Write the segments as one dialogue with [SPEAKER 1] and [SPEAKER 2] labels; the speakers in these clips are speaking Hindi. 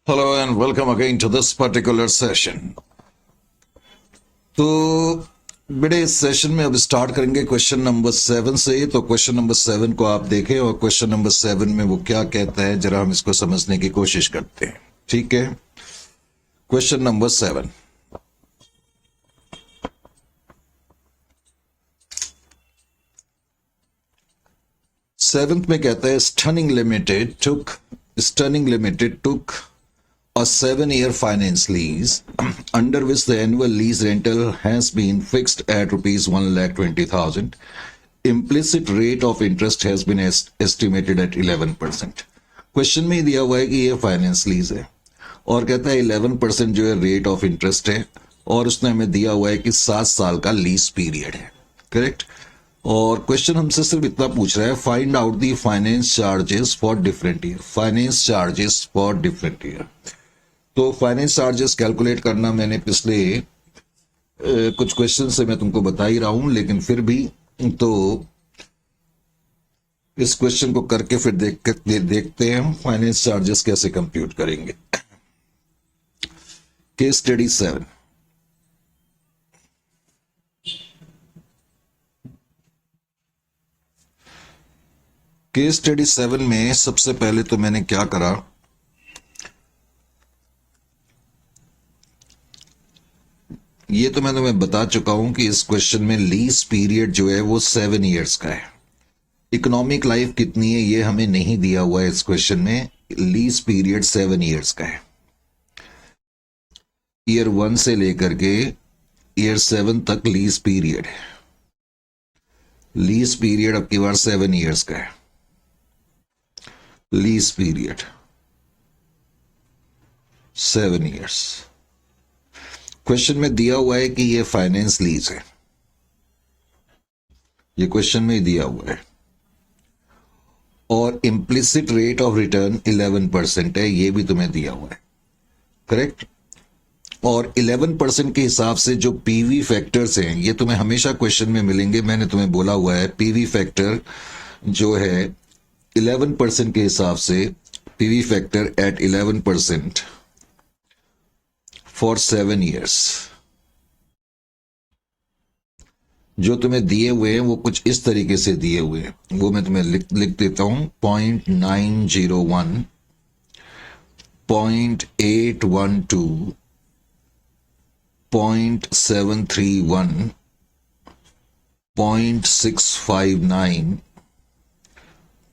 [SPEAKER 1] Hello and welcome again to this particular session. तो बेटे इस सेशन में अब स्टार्ट करेंगे क्वेश्चन नंबर 7 से। तो क्वेश्चन नंबर 7 को आप देखें और क्वेश्चन नंबर 7 में वो क्या कहता है जरा हम इसको समझने की कोशिश करते हैं। ठीक है, क्वेश्चन नंबर 7। सेवेंथ में कहता है stunning limited took a 7-year finance lease under which the annual lease rental has been fixed at rupees 1,20,000. Implicit rate of interest has been estimated at 11%. Question में दिया हुआ है कि ये फाइनेंस लीज है और कहता है 11% जो है रेट ऑफ इंटरेस्ट है और उसने हमें दिया हुआ है कि 7 साल का लीज पीरियड है। करेक्ट। और क्वेश्चन हमसे सिर्फ इतना पूछ रहा है, find out the finance charges for different year. Finance charges for different year. तो फाइनेंस चार्जेस कैलकुलेट करना मैंने पिछले कुछ क्वेश्चन से मैं तुमको बता ही रहा हूं, लेकिन फिर भी तो इस क्वेश्चन को करके फिर देखते हैं हम फाइनेंस चार्जेस कैसे कंप्यूट करेंगे। Case study 7। केस स्टडी 7 में सबसे पहले तो मैंने क्या करा, ये तो मैं तुम्हें बता चुका हूं कि इस क्वेश्चन में लीज पीरियड जो है वो 7 इयर्स का है। इकोनॉमिक लाइफ कितनी है ये हमें नहीं दिया हुआ है इस क्वेश्चन में। लीज पीरियड 7 इयर्स का है। ईयर 1 से लेकर के ईयर 7 तक लीज पीरियड है। लीज पीरियड अब की बार 7 इयर्स का है। Lease period 7 years. क्वेश्चन में दिया हुआ है कि ये फाइनेंस लीज है, ये क्वेश्चन में दिया हुआ है, और इम्प्लिसिट रेट ऑफ रिटर्न 11% है, ये भी तुम्हें दिया हुआ है। करेक्ट। और 11% के हिसाब से जो पीवी फैक्टर्स हैं ये तुम्हें हमेशा क्वेश्चन में मिलेंगे। मैंने तुम्हें बोला हुआ है पीवी फैक्टर जो है 11% के हिसाब से, PV factor at 11% for 7 years जो तुम्हें दिए हुए हैं वो कुछ इस तरीके से दिए हुए हैं, वो मैं तुम्हें लिख देता हूं। 0.901, 0.812, 0.731, 0.659,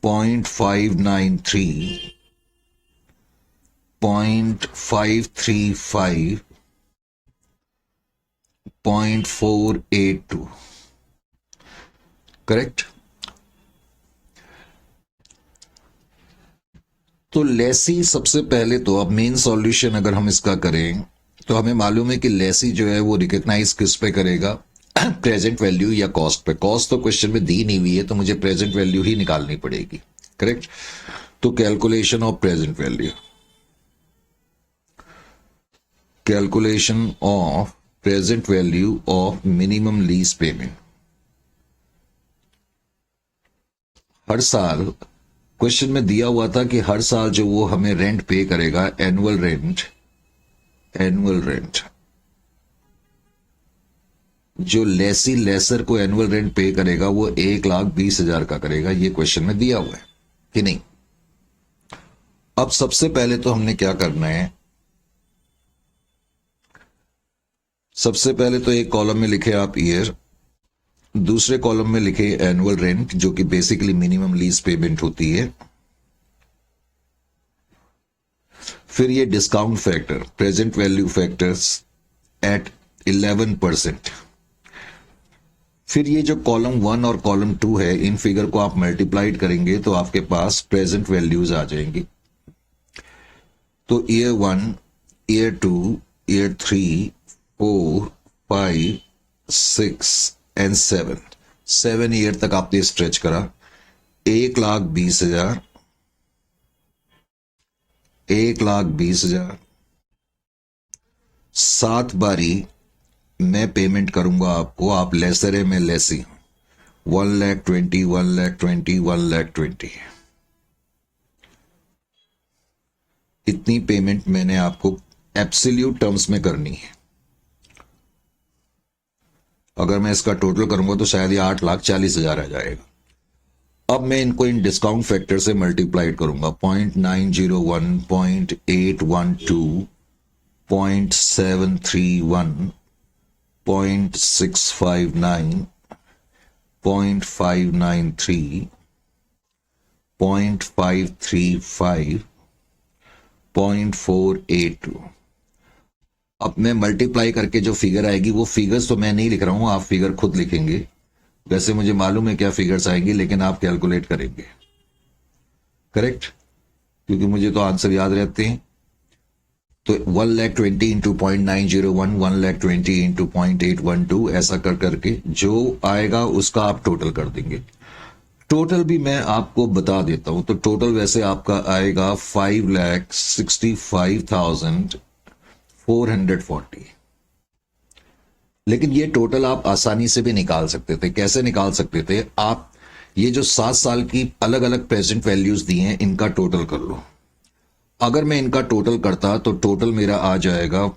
[SPEAKER 1] 0.593, 0.535, 0.482। करेक्ट। तो लेसी सबसे पहले तो, अब मेन सॉल्यूशन अगर हम इसका करें तो हमें मालूम है कि लेसी जो है वो रिकग्नाइज किस पे करेगा, प्रेजेंट वैल्यू या कॉस्ट पे। कॉस्ट तो क्वेश्चन में दी नहीं हुई है तो मुझे प्रेजेंट वैल्यू ही निकालनी पड़ेगी। करेक्ट। तो calculation of present value, calculation of present value of minimum lease payment. हर साल क्वेश्चन में दिया हुआ था कि हर साल जो वो हमें रेंट पे करेगा, एनुअल रेंट जो लेसी लेसर को एनुअल रेंट पे करेगा वो 1,20,000 का करेगा। ये क्वेश्चन में दिया हुआ है कि नहीं। अब सबसे पहले तो हमने क्या करना है, सबसे पहले तो एक कॉलम में लिखे आप ईयर, दूसरे कॉलम में लिखे एनुअल रेंट जो कि बेसिकली मिनिमम लीज पेमेंट होती है। फिर ये discount factor, present value factors at 11%। फिर ये जो कॉलम 1 और कॉलम 2 है, इन फिगर को आप मल्टीप्लाइड करेंगे तो आपके पास प्रेजेंट वैल्यूज आ जाएंगी। तो year 1, year 2, year 3, 4, 5, 6 and 7 year तक आपने स्ट्रेच करा। 1,20,000, 1,20,000 7 बारी मैं पेमेंट करूंगा आपको। आप लेसर है, मैं लेसी हूं। 1,20,000, 1,20,000, 1,20,000। इतनी पेमेंट मैंने आपको एब्सोल्यूट टर्म्स में करनी है। अगर मैं इसका टोटल करूंगा तो शायद ये 8,40,000 आ जाएगा। अब मैं इनको इन डिस्काउंट फैक्टर से मल्टीप्लाइड करूंगा। 0.901, 0.812, 0.731, 0.659, 0.593, 0.535, 0.482। अब मैं मल्टीप्लाई करके जो फिगर आएगी, वो फिगर्स तो मैं नहीं लिख रहा हूं, आप फिगर खुद लिखेंगे। वैसे मुझे मालूम है क्या फिगर्स आएंगी, लेकिन आप कैलकुलेट करेंगे, करेक्ट, क्योंकि मुझे तो आंसर याद रहते हैं। तो 1,20,000 इंटू 0.901, 1,20,000 इंटू 0.812, ऐसा कर करके जो आएगा उसका आप टोटल कर देंगे। टोटल भी मैं आपको बता देता हूं। तो टोटल वैसे आपका आएगा 5,65,440। लेकिन ये टोटल आप आसानी से भी निकाल सकते थे। कैसे निकाल सकते थे? आप ये जो 7 साल की अलग अलग प्रेजेंट वैल्यूज दी हैं, इनका टोटल कर लो। अगर मैं इनका टोटल करता तो टोटल मेरा आ जाएगा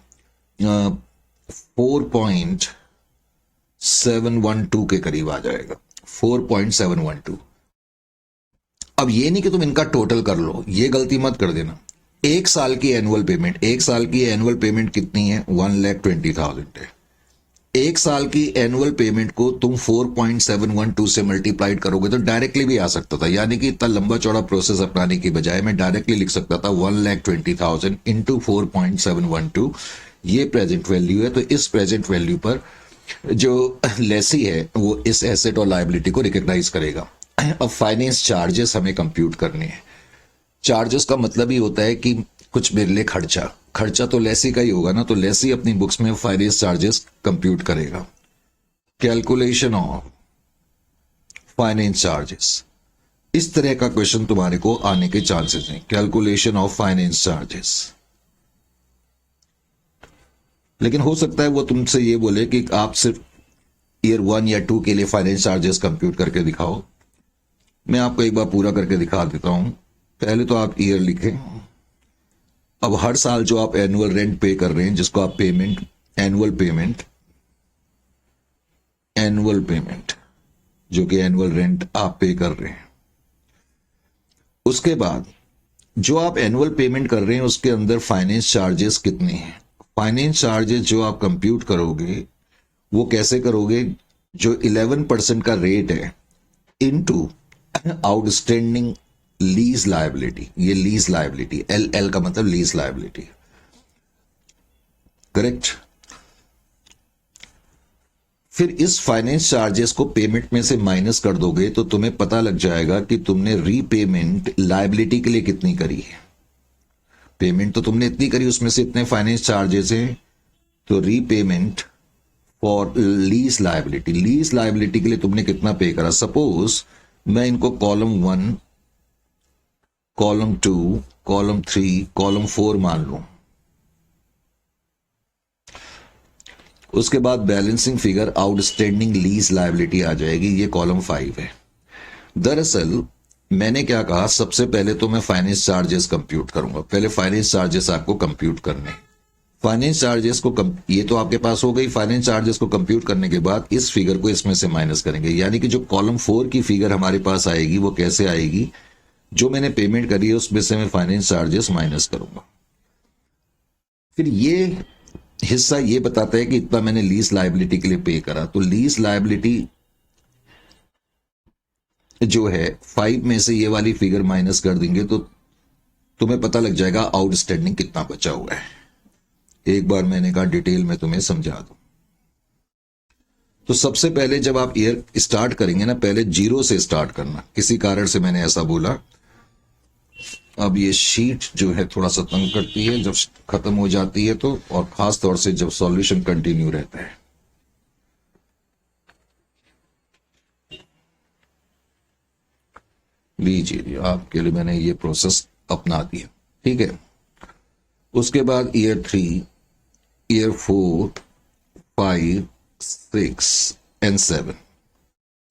[SPEAKER 1] 4.712 के करीब आ जाएगा, 4.712। अब ये नहीं कि तुम इनका टोटल कर लो, ये गलती मत कर देना। एक साल की एनुअल पेमेंट कितनी है? 1,20,000 है। एक साल की एनुअल पेमेंट को तुम 4.712 से मल्टीप्लाइड करोगे तो डायरेक्टली भी आ सकता था। यानी कि इतना लंबा चौड़ा प्रोसेस अपनाने की बजाय मैं डायरेक्टली लिख सकता था 1,20,000 इंटू 4.712। ये प्रेजेंट वैल्यू है। तो इस प्रेजेंट वैल्यू पर जो लेसी है वो इस एसेट और लायबिलिटी को रिकॉग्नाइज करेगा। अब फाइनेंस चार्जेस हमें कंप्यूट करने हैं। चार्जेस का मतलब ही होता है कि कुछ मेरे लिए खर्चा तो लेसी का ही होगा ना। तो लेसी अपनी बुक्स में फाइनेंस चार्जेस कंप्यूट करेगा। कैलकुलेशन ऑफ फाइनेंस चार्जेस, इस तरह का क्वेश्चन तुम्हारे को आने के चांसेस हैं। Calculation of finance charges. लेकिन हो सकता है वो तुमसे ये बोले कि आप सिर्फ ईयर 1 या 2 के लिए फाइनेंस चार्जेस कंप्यूट करके दिखाओ। मैं आपको एक बार पूरा करके दिखा देता हूं। पहले तो आप ईयर लिखें। अब हर साल जो आप एनुअल रेंट पे कर रहे हैं, जिसको आप एनुअल पेमेंट जो कि एनुअल रेंट आप पे कर रहे हैं, उसके बाद जो आप एनुअल पेमेंट कर रहे हैं उसके अंदर फाइनेंस चार्जेस कितने हैं। फाइनेंस चार्जेस जो आप कंप्यूट करोगे वो कैसे करोगे? जो 11% का रेट है इनटू आउटस्टैंडिंग लीज लायबिलिटी। ये लीज लायबिलिटी, एल का मतलब लीज लायबिलिटी, करेक्ट। फिर इस फाइनेंस चार्जेस को पेमेंट में से माइनस कर दोगे तो तुम्हें पता लग जाएगा कि तुमने रीपेमेंट लायबिलिटी के लिए कितनी करी है। पेमेंट तो तुमने इतनी करी, उसमें से इतने फाइनेंस चार्जेस हैं। तो रीपेमेंट फॉर लीज लायबिलिटी के लिए तुमने कितना पे करा। सपोज मैं इनको कॉलम 1, कॉलम 2, कॉलम 3, कॉलम 4 मान लूं। उसके बाद balancing figure outstanding lease liability आ जाएगी। ये कॉलम 5 है। दरअसल मैंने क्या कहा, सबसे पहले तो मैं फाइनेंस चार्जेस कंप्यूट करूंगा। पहले फाइनेंस चार्जेस आपको कंप्यूट करने। फाइनेंस चार्जेस को ये तो आपके पास हो गई। फाइनेंस चार्जेस को कंप्यूट करने के बाद इस फिगर को इसमें से माइनस करेंगे। यानी कि जो कॉलम 4 की फिगर हमारे पास आएगी वो कैसे आएगी? जो मैंने पेमेंट करी है उसमें से मैं फाइनेंस चार्जेस माइनस करूंगा। फिर ये हिस्सा ये बताता है कि इतना मैंने लीज लायबिलिटी के लिए पे करा। तो लीज लायबिलिटी जो है 5 में से ये वाली फिगर माइनस कर देंगे तो तुम्हें पता लग जाएगा आउटस्टैंडिंग कितना बचा हुआ है। एक बार मैंने कहा डिटेल में तुम्हें समझा दूं। तो सबसे पहले जब आप ईयर स्टार्ट करेंगे ना, पहले 0 से स्टार्ट करना। किसी कारण से मैंने ऐसा बोला। अब ये शीट जो है थोड़ा सा तंग करती है जब खत्म हो जाती है तो, और खास तौर से जब सॉल्यूशन कंटिन्यू रहता है। लीजिए, आपके लिए मैंने ये प्रोसेस अपना दिया, ठीक है। उसके बाद ईयर 3, ईयर 4, 5, 6 एंड 7।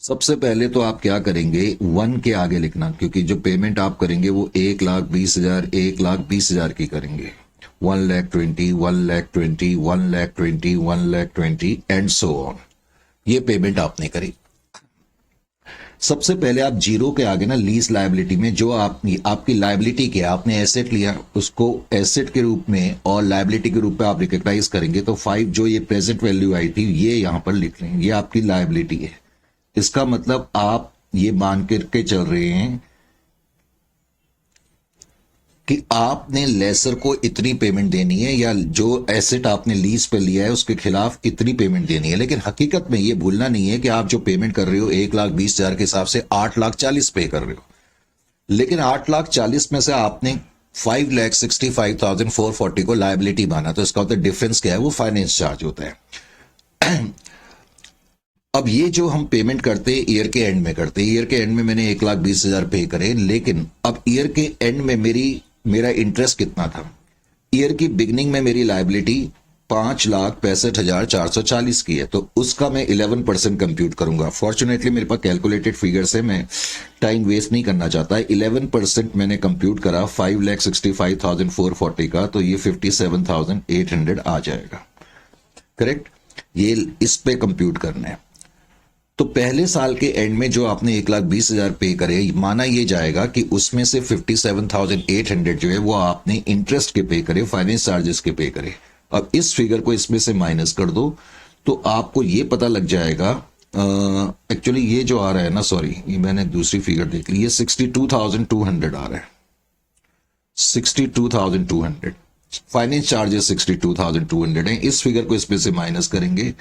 [SPEAKER 1] सबसे पहले तो आप क्या करेंगे, 1 के आगे लिखना, क्योंकि जो पेमेंट आप करेंगे वो 1,20,000 1,20,000 की करेंगे। 1,20,000 1,20,000 1,20,000 1,20,000 एंड सो ऑन, ये पेमेंट आपने करी। सबसे पहले आप जीरो के आगे ना लीज लायबिलिटी में जो आपकी लायबिलिटी क्या, आपने एसेट लिया, उसको एसेट के रूप में और लायबिलिटी के रूप में आप रिकॉग्नाइज करेंगे तो 5 जो ये प्रेजेंट वैल्यू आई थी ये यहां पर लिख लेंगे, ये आपकी लायबिलिटी है। इसका मतलब आप ये मान करके चल रहे हैं कि आपने लेसर को इतनी पेमेंट देनी है या जो एसेट आपने लीज पे लिया है उसके खिलाफ इतनी पेमेंट देनी है। लेकिन हकीकत में ये भूलना नहीं है कि आप जो पेमेंट कर रहे हो 1,20,000 के हिसाब से 8,40,000 पे कर रहे हो, लेकिन 8,40,000 में से आपने 5,65,440 को लायबिलिटी माना, तो इसका मतलब डिफरेंस क्या है, वो फाइनेंस चार्ज होता है। अब ये जो हम पेमेंट करते हैं ईयर के एंड में करते हैं, ईयर के एंड में मैंने 1,20,000 पे करे, लेकिन अब ईयर के एंड में मेरा इंटरेस्ट कितना था। ईयर की बिगनिंग में मेरी लायबिलिटी 5,65,440 की है, तो उसका मैं 11% कंप्यूट करूंगा। फॉर्चुनेटली मेरे पास कैलकुलेटेड फिगर्स है, मैं टाइम वेस्ट नहीं करना चाहता। 11% मैंने कंप्यूट करा 5,65,440 का, तो ये 57,800 आ जाएगा। करेक्ट, ये इस पे कंप्यूट करना है। तो पहले साल के एंड में जो आपने 1,20,000 पे करे, माना ये जाएगा कि उसमें से 57,800 जो है वो आपने इंटरेस्ट के पे करे, फाइनेंस चार्जेस के पे करे। अब इस फिगर को इसमें से माइनस कर दो तो आपको ये पता लग जाएगा। एक्चुअली ये जो आ रहा है ना, सॉरी ये मैंने दूसरी फिगर देख ली, ये 62,200 आ रहा है। 62,200 फाइनेंस चार्जेस 62,200 है। इस फिगर को इसमें से माइनस करेंगे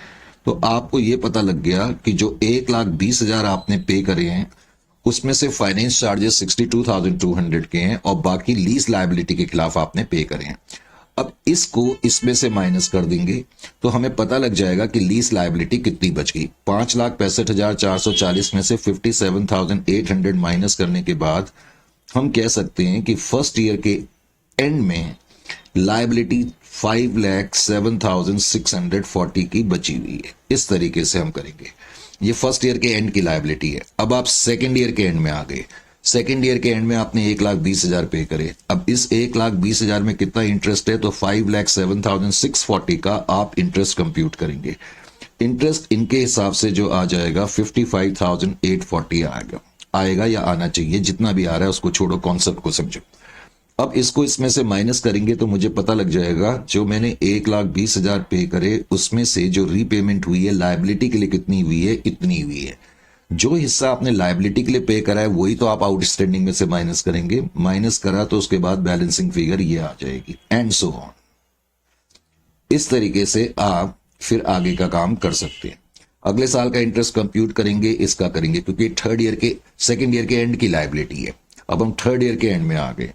[SPEAKER 1] तो आपको यह पता लग गया कि जो 1,20,000 आपने पे करे हैं उसमें से फाइनेंस चार्जेस 62,200 के हैं और बाकी लीज लायबिलिटी के खिलाफ आपने पे करे हैं। अब इसको इसमें से माइनस कर देंगे तो हमें पता लग जाएगा कि लीज लायबिलिटी कितनी बच गई। 5,65,440 में से 57,800 माइनस करने के बाद हम कह सकते हैं कि फर्स्ट ईयर के एंड में लायबिलिटी 5,07,640 की बची हुई है। इस तरीके से हम करेंगे, ये फर्स्ट ईयर के एंड की लायबिलिटी है। अब आप सेकेंड ईयर के एंड में आ गए। सेकेंड ईयर के एंड में आपने 1,20,000 पे करे। अब इस 1,20,000 में कितना इंटरेस्ट है, तो 5,07,640 का आप इंटरेस्ट कंप्यूट करेंगे। इंटरेस्ट इनके हिसाब से जो आ जाएगा 55,840 आएगा या आना चाहिए, जितना भी आ रहा है उसको छोड़ो, कॉन्सेप्ट को समझो। अब इसको इसमें से माइनस करेंगे तो मुझे पता लग जाएगा जो मैंने 1,20,000 पे करे उसमें से जो रीपेमेंट हुई है लायबिलिटी के लिए कितनी हुई है, इतनी हुई है। जो हिस्सा आपने लायबिलिटी के लिए पे करा है वही तो आप आउटस्टैंडिंग में से माइनस करेंगे। माइनस करा तो उसके बाद बैलेंसिंग फिगर ये आ जाएगी एंड सो ऑन। इस तरीके से आप फिर आगे का काम कर सकते हैं। अगले साल का इंटरेस्ट कंप्यूट करेंगे, इसका करेंगे क्योंकि सेकेंड ईयर के एंड की लायबिलिटी है। अब हम थर्ड ईयर के एंड में आ गए,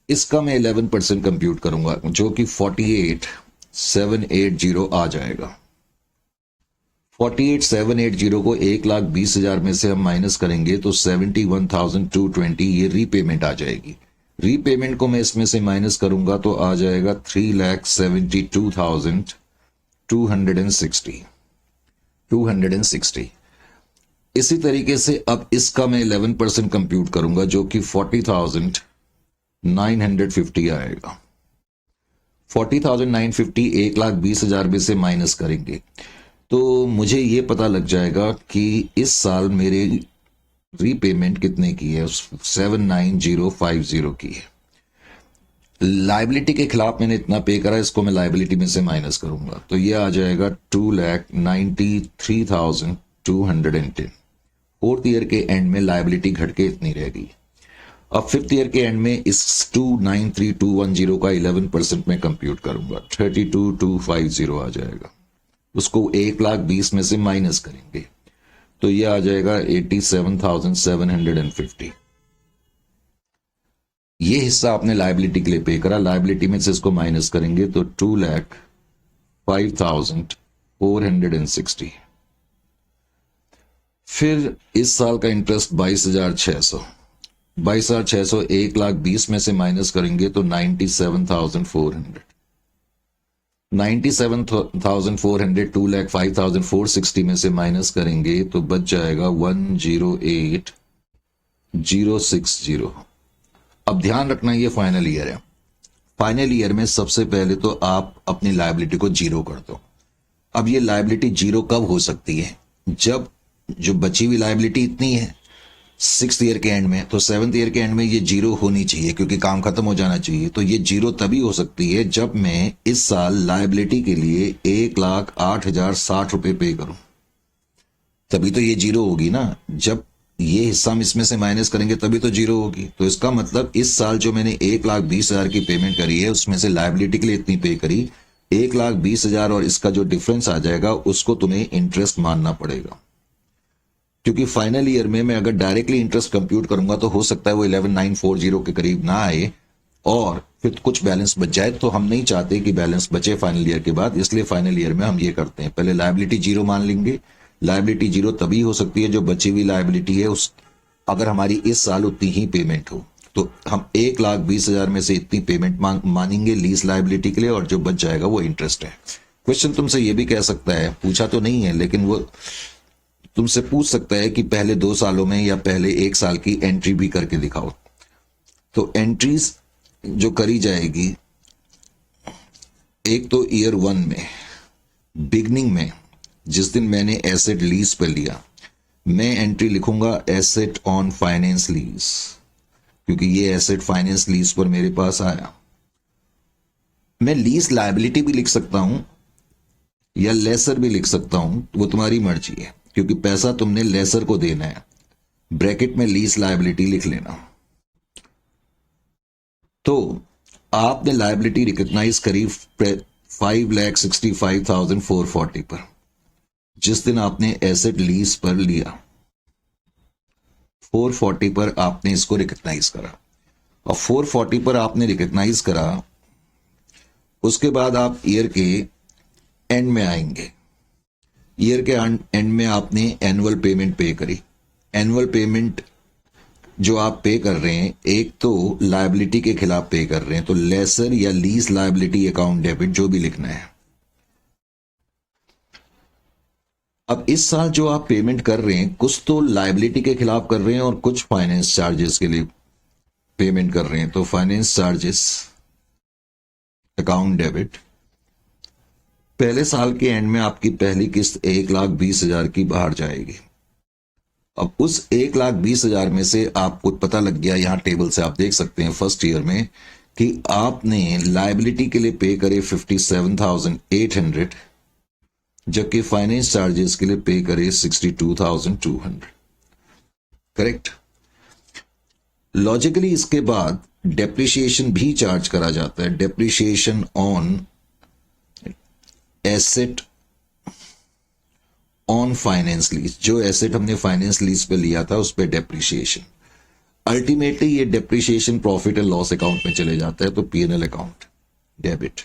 [SPEAKER 1] इसका मैं 11% कंप्यूट करूंगा जो कि 48,780 आ जाएगा। 48,780 को 1,20,000 में से हम माइनस करेंगे तो 71,220 ये रीपेमेंट आ जाएगी। रीपेमेंट को मैं इसमें से माइनस करूंगा तो आ जाएगा 3,72,260। इसी तरीके से अब इसका मैं 11% कंप्यूट करूंगा जो कि 40,950 आएगा। 40,950 1,20,000 में से माइनस करेंगे तो मुझे ये पता लग जाएगा कि इस साल मेरे रीपेमेंट कितने की है, 79050 की है। लायबिलिटी के खिलाफ मैंने इतना पे करा, इसको मैं लायबिलिटी में से माइनस करूंगा तो ये आ जाएगा 2,93,210। फोर्थ ईयर के एंड में लायबिलिटी घट के इतनी रहेगी। अब फिफ्थ ईयर के एंड में इस 2,93,210 का 11% में कंप्यूट करूंगा, 32,250 आ जाएगा। उसको 1,20,000 में से माइनस करेंगे तो ये आ जाएगा 87,750। ये हिस्सा आपने लायबिलिटी के लिए पे करा, लायबिलिटी में से इसको माइनस करेंगे तो 2,05,460। फिर इस साल का इंटरेस्ट 22,600। 1,20,000 में से माइनस करेंगे तो 97,400। 97,400 2,05,460 में से माइनस करेंगे तो बच जाएगा 108,060। अब ध्यान रखना ये फाइनल ईयर है। फाइनल ईयर में सबसे पहले तो आप अपनी लायबिलिटी को जीरो कर दो। अब ये लायबिलिटी जीरो कब हो सकती है? जब जो बची हुई लायबिलिटी इतनी है 6th ईयर के एंड में, तो 7th ईयर के एंड में ये जीरो होनी चाहिए क्योंकि काम खत्म हो जाना चाहिए। तो ये जीरो तभी हो सकती है जब मैं इस साल लायबिलिटी के लिए 1,08,060 रुपए पे करूं, तभी तो ये जीरो होगी ना। जब ये हिस्सा हम इसमें से माइनस करेंगे तभी तो जीरो होगी। तो इसका मतलब इस साल जो मैंने 1,20,000 की पेमेंट करी है उसमें से लायबिलिटी के लिए इतनी पे करी, 1,20,000 और इसका जो डिफरेंस आ जाएगा उसको तुम्हें इंटरेस्ट मानना पड़ेगा। क्योंकि फाइनल ईयर में मैं अगर डायरेक्टली इंटरेस्ट कंप्यूट करूंगा तो हो सकता है वो 11,940 के करीब ना आए और फिर कुछ बैलेंस बच जाए। तो हम नहीं चाहते कि बैलेंस बचे फाइनल ईयर के बाद, इसलिए फाइनल ईयर में हम ये करते हैं, पहले लायबिलिटी जीरो मान लेंगे। लायबिलिटी जीरो तभी हो सकती है जो बची हुई लायबिलिटी है उस अगर हमारी इस साल उतनी ही पेमेंट हो, तो हम 1,20,000 में से इतनी पेमेंट मानेंगे लीज लायबिलिटी के लिए और जो बच जाएगा वो इंटरेस्ट है। क्वेश्चन तुमसे ये भी कह सकता है, पूछा तो नहीं है लेकिन वो तुमसे पूछ सकता है कि पहले 2 सालों में या पहले 1 साल की एंट्री भी करके दिखाओ। तो एंट्रीज जो करी जाएगी, एक तो ईयर 1 में बिगनिंग में जिस दिन मैंने एसेट लीज पर लिया, मैं एंट्री लिखूंगा एसेट ऑन फाइनेंस लीज, क्योंकि ये एसेट फाइनेंस लीज पर मेरे पास आया। मैं लीज लायबिलिटी भी लिख सकता हूं या लेसर भी लिख सकता हूं, वो तुम्हारी मर्जी है, क्योंकि पैसा तुमने लेसर को देना है। ब्रैकेट में लीज लायबिलिटी लिख लेना। तो आपने लायबिलिटी रिकॉग्नाइज करी 5,65,440 पर जिस दिन आपने एसेट लीज पर लिया। 440 पर आपने इसको रिकॉग्नाइज करा और 440 पर आपने रिकॉग्नाइज करा, उसके बाद आप ईयर के एंड में आएंगे। ईयर के एंड में आपने एनुअल पेमेंट पे करी। एनुअल पेमेंट जो आप पे कर रहे हैं, एक तो लायबिलिटी के खिलाफ पे कर रहे हैं, तो लेसर या लीज लायबिलिटी अकाउंट डेबिट जो भी लिखना है। अब इस साल जो आप पेमेंट कर रहे हैं कुछ तो लायबिलिटी के खिलाफ कर रहे हैं और कुछ फाइनेंस चार्जेस के लिए पेमेंट कर रहे हैं। तो फाइनेंस चार्जेस अकाउंट डेबिट, पहले साल के एंड में आपकी पहली किस्त 1,20,000 की बाहर जाएगी। अब उस 1,20,000 में से आपको पता लग गया, यहां टेबल से आप देख सकते हैं फर्स्ट ईयर में, कि आपने लायबिलिटी के लिए पे करे 57,800 जबकि फाइनेंस चार्जेस के लिए पे करे 62,200। करेक्ट। लॉजिकली इसके बाद डेप्रिसिएशन भी चार्ज करा जाता है, depreciation on asset on finance lease. जो एसेट हमने फाइनेंस लीज पे लिया था उस पे डेप्रिसिएशन। अल्टीमेटली ये depreciation profit and loss account में चले जाता है, तो पीएनएल अकाउंट डेबिट।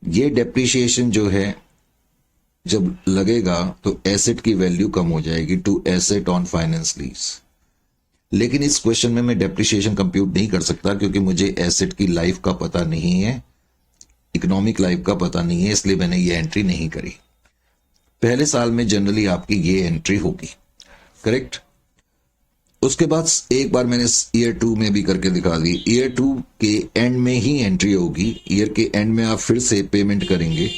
[SPEAKER 1] ये डेप्रिसिएशन जो है जब लगेगा तो एसेट की वैल्यू कम हो जाएगी to asset on finance lease. लेकिन इस क्वेश्चन में मैं डेप्रिसिएशन कंप्यूट नहीं कर सकता क्योंकि मुझे एसेट की लाइफ का पता नहीं है, इकोनॉमिक लाइफ का पता नहीं है, इसलिए मैंने ये एंट्री नहीं करी। पहले साल में जनरली आपकी ये एंट्री होगी। करेक्ट। उसके बाद एक बार मैंने ईयर 2 में भी करके दिखा दी। ईयर 2 के एंड में ही एंट्री होगी। ईयर के एंड में आप फिर से पेमेंट करेंगे।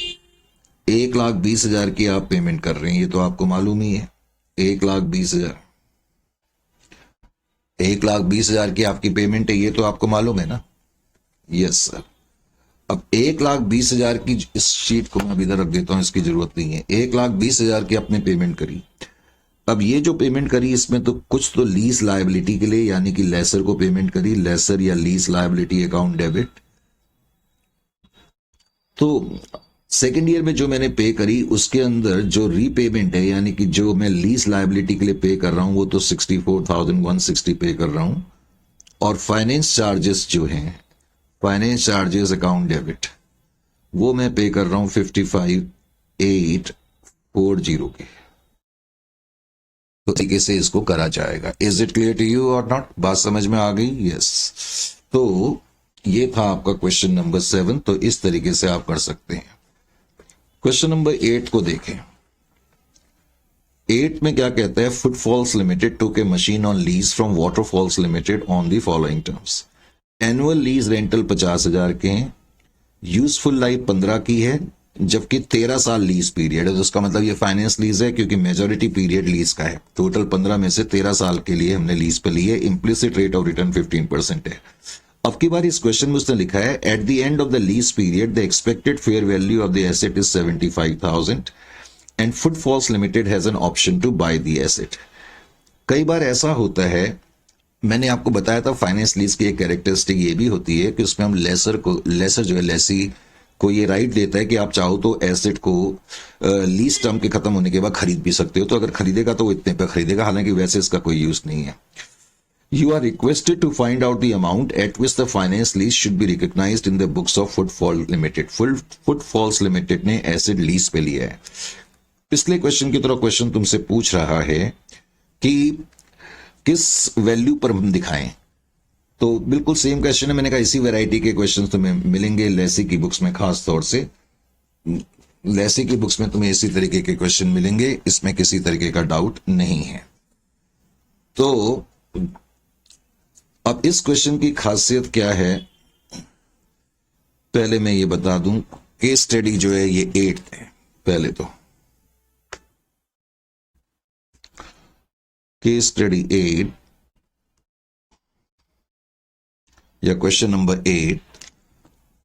[SPEAKER 1] 1,20,000 की आप पेमेंट कर रहे हैं, ये तो आपको मालूम ही है। 1,20,000 1,20,000 की आपकी पेमेंट है, ये तो आपको मालूम है ना। Yes sir. अब 1,20,000 की, इस शीट को मैं इधर रख देता हूं, इसकी जरूरत नहीं है। 1,20,000 की आपने पेमेंट करी। अब ये जो पेमेंट करी इसमें तो कुछ तो लीज लायबिलिटी के लिए यानी कि लेसर को पेमेंट करी, लेसर या लीज लायबिलिटी अकाउंट डेबिट। तो सेकेंड ईयर में जो मैंने पे करी उसके अंदर जो रीपेमेंट है यानी कि जो मैं लीज लायबिलिटी के लिए पे कर रहा हूं वो तो 64,160 पे कर रहा हूं। और फाइनेंस चार्जेस जो हैं, फाइनेंस चार्जेस अकाउंट डेबिट, वो मैं पे कर रहा हूं 55,840 के। तो तरीके से इसको करा जाएगा। Is it clear to you और नॉट? बात समझ में आ गई? यस। तो ये था आपका क्वेश्चन नंबर 7। तो इस तरीके से आप कर सकते हैं। क्वेश्चन नंबर 8 को देखें। 8 में क्या कहता है, footfalls limited took A machine on lease from waterfalls limited on the following terms. Annual lease rental 50,000 के हैं, यूजफुल लाइफ 15 की है, जबकि 13 साल लीज पीरियड है। तो उसका मतलब ये फाइनेंस लीज है क्योंकि मेजोरिटी पीरियड लीज का है। टोटल 15 में से 13 साल के लिए हमने लीज पे ली है। इम्प्लिसिट रेट ऑफ रिटर्न 15% है। अब की बार इस क्वेश्चन में उसने लिखा है, at the end of the lease period the expected fair value of the asset is 75,000 and Footfalls Limited has an option to buy the asset. कई बार ऐसा होता है, मैंने आपको बताया था फाइनेंस लीज की एक कैरेक्टरिस्टिक ये भी होती है कि उसमें हम लेसर जो है लेसी को ये राइट देता है कि आप चाहो तो एसेट को लीज टर्म के खत्म होने के बाद खरीद भी सकते हो। तो अगर खरीदेगा तो वो इतने पे खरीदेगा, हालांकि वैसे इसका कोई यूज नहीं है। You are requested to find out the amount at which the finance lease should be recognized in the books of Footfall Limited. Footfalls Limited ने एसेट लीज पे लिया है। पिछले क्वेश्चन की तरह क्वेश्चन तुमसे पूछ रहा है कि किस वैल्यू पर हम दिखाएं। तो बिल्कुल सेम क्वेश्चन है। मैंने कहा इसी वैरायटी के क्वेश्चन तुम्हें मिलेंगे लेसी की बुक्स में, खास तौर से लेसी की बुक्स में तुम्हें इसी तरीके के क्वेश्चन मिलेंगे, इसमें किसी तरीके का डाउट नहीं है। तो अब इस क्वेश्चन की खासियत क्या है, पहले मैं ये बता दूं। केस स्टडी जो है ये 8 है। पहले तो केस स्टडी 8 या क्वेश्चन नंबर 8,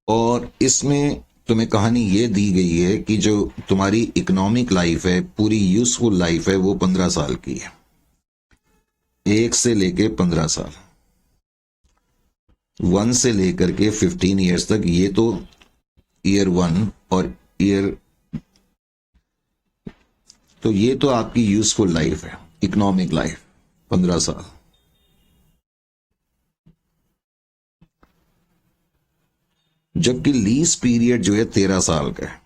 [SPEAKER 1] और इसमें तुम्हें कहानी ये दी गई है कि जो तुम्हारी इकोनॉमिक लाइफ है, पूरी यूजफुल लाइफ है, वो 15 साल की है। 1 से लेके 15 साल, 1 से लेकर के 15 ईयर्स तक। ये तो ईयर 1 और ईयर, तो ये तो आपकी यूजफुल लाइफ है, इकोनॉमिक लाइफ 15 साल। जबकि लीज पीरियड जो है 13 साल का है,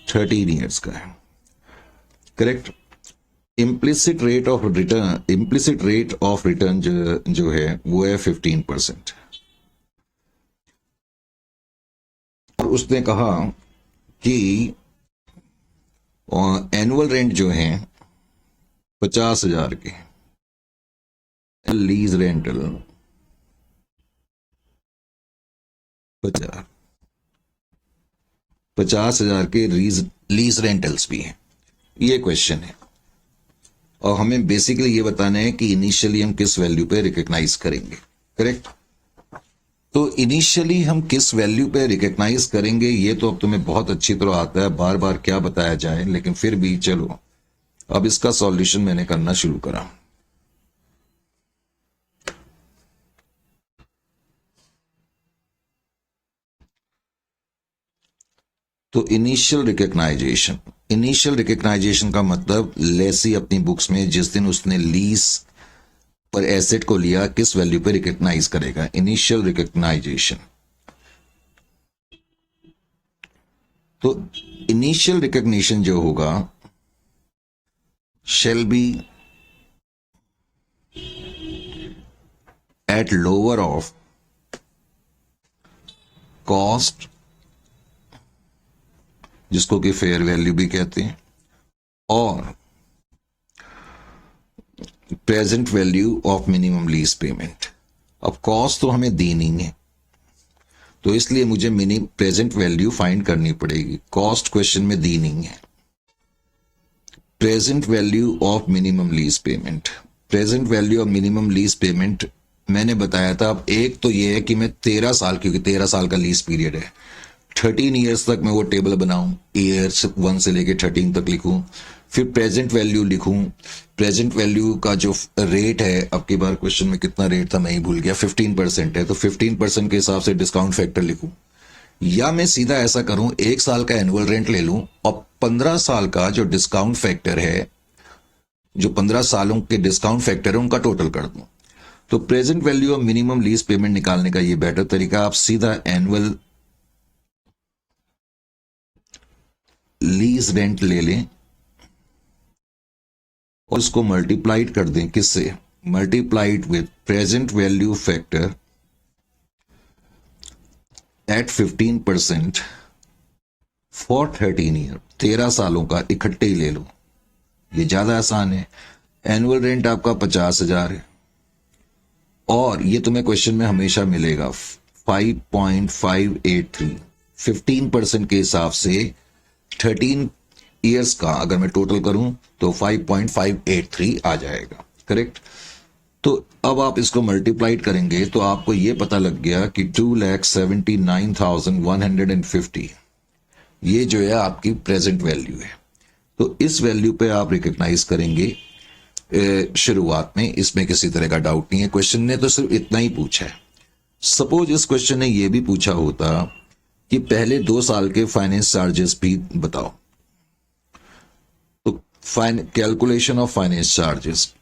[SPEAKER 1] 13 ईयर्स का है। Correct. Implicit rate of return जो है वो है 15%। और उसने कहा कि एनुअल रेंट जो है 50,000 के, लीज रेंटल 50,000 के लीज रेंटल्स भी हैं। ये क्वेश्चन है, और हमें बेसिकली ये बताना है कि इनिशियली हम किस वैल्यू पे रिकॉग्नाइज करेंगे। करेक्ट। तो इनिशियली हम किस वैल्यू पे रिकॉग्नाइज करेंगे ये तो अब तुम्हें बहुत अच्छी तरह आता है, बार बार क्या बताया जाए, लेकिन फिर भी चलो अब इसका सॉल्यूशन मैंने करना शुरू करा। तो इनिशियल रिकग्नाइजेशन का मतलब लेसी अपनी बुक्स में जिस दिन उसने लीज पर एसेट को लिया किस वैल्यू पे रिकग्नाइज करेगा, इनिशियल रिकग्नाइजेशन। तो इनिशियल रिकग्निशन जो होगा shall be at lower of cost, जिसको कि फेयर वैल्यू भी कहते हैं, और present value of minimum lease payment. अब कॉस्ट तो हमें दी नहीं है, तो इसलिए मुझे प्रेजेंट वैल्यू फाइंड करनी पड़ेगी। कॉस्ट क्वेश्चन में दी नहीं है। Present value of minimum lease payment, present value of minimum lease payment मैंने बताया था। अब एक तो ये है कि मैं 13 साल, क्योंकि 13 साल का लीज पीरियड है, 13 ईयर्स तक मैं वो टेबल बनाऊं, ईयर्स 1 से लेके 13 तक लिखूं, फिर प्रेजेंट वैल्यू लिखूं। प्रेजेंट वैल्यू का जो रेट है, अब की बार क्वेश्चन में कितना रेट था मैं ही भूल गया, 15% है, तो 15% के हिसाब से डिस्काउंट फैक्टर लिखूं। या मैं सीधा ऐसा करूं, 1 साल का एनुअल रेंट ले लूं और 15 साल का जो डिस्काउंट फैक्टर है, जो 15 सालों के डिस्काउंट फैक्टर है उनका टोटल कर दूं। तो present value of minimum lease payment निकालने का ये बेटर तरीका, आप सीधा एनुअल लीज रेंट ले लें और उसको मल्टीप्लाइड कर दें, किससे, multiplied with present value factor at 15% for 13 year, 13 सालों का इकट्ठे ही ले लो, ये ज्यादा आसान है। एनुअल रेंट आपका 50,000 है और ये तुम्हें क्वेश्चन में हमेशा मिलेगा 5.583, 15% के हिसाब से 13 ईयर्स का अगर मैं टोटल करूं तो 5.583 आ जाएगा, करेक्ट। तो अब आप इसको मल्टीप्लाइड करेंगे तो आपको ये पता लग गया कि 2,79,150 ये जो है आपकी प्रेजेंट वैल्यू है। तो इस वैल्यू पे आप रिकग्नाइज करेंगे शुरुआत में, इसमें किसी तरह का डाउट नहीं है। क्वेश्चन ने तो सिर्फ इतना ही पूछा है। सपोज इस क्वेश्चन ने यह भी पूछा होता कि पहले 2 साल के फाइनेंस चार्जेस भी बताओ, तो कैलकुलेशन ऑफ फाइनेंस चार्जेस,